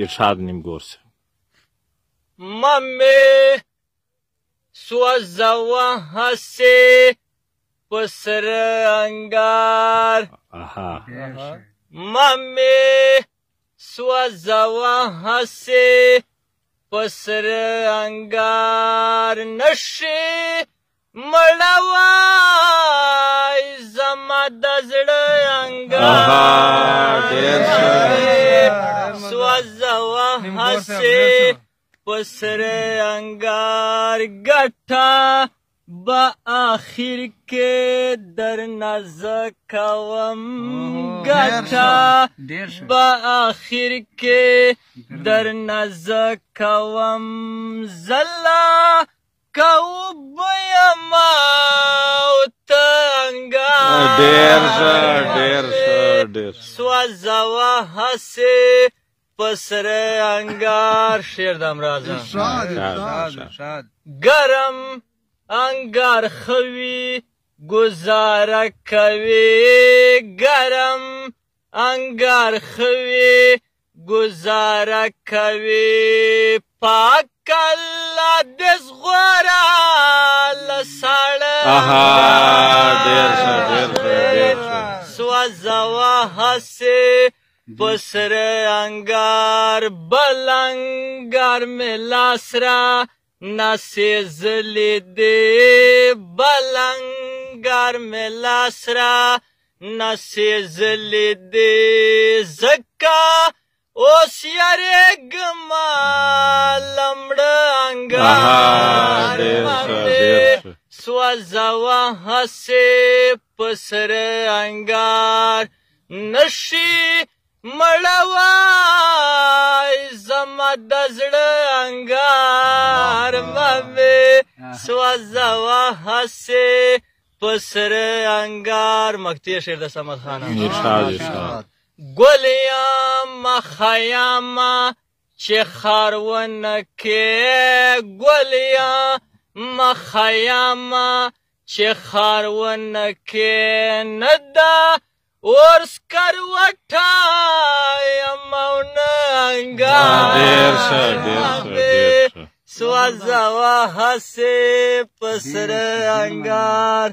ارشاد نیمګور صاحب. ممې سوځوه هسې په سره انګار ممې سوځوه هسې په سره انګار نشي مړوای زما د زړه انګار سوځوه هسې په سره انګار ګټه به آخر کې درنه زه کوم ګټه به آخر کې درنه زه کوم زله کوبه یمه او ته انګار سوځوه هسې په سره انګار. شعر د امراضه ګرم انګار خوي ګزاره کوي ګرم انګار خوي ګزاره کوي پاک الله دې ژغوره له ساړه سوځوه هسې په سره انګار بل انګار مې لاس را ناسېزلې دی بل انګار مې لاس را ناسېزلې دی ځکه اوس یارېږمه له مړه انګار سوځوه هسې په سره انګار نشي مړوای زما د زړه انګار ممې سوځوه هسې په سره انګار. مقطع شعر د صمد خان. ګل یمه خیامه چې خار ونه کې ګل یمه خیامه چې خار ونه کې نه ده اور سکروټه یمه او نه انګار سوځوه هسې په سره انګار.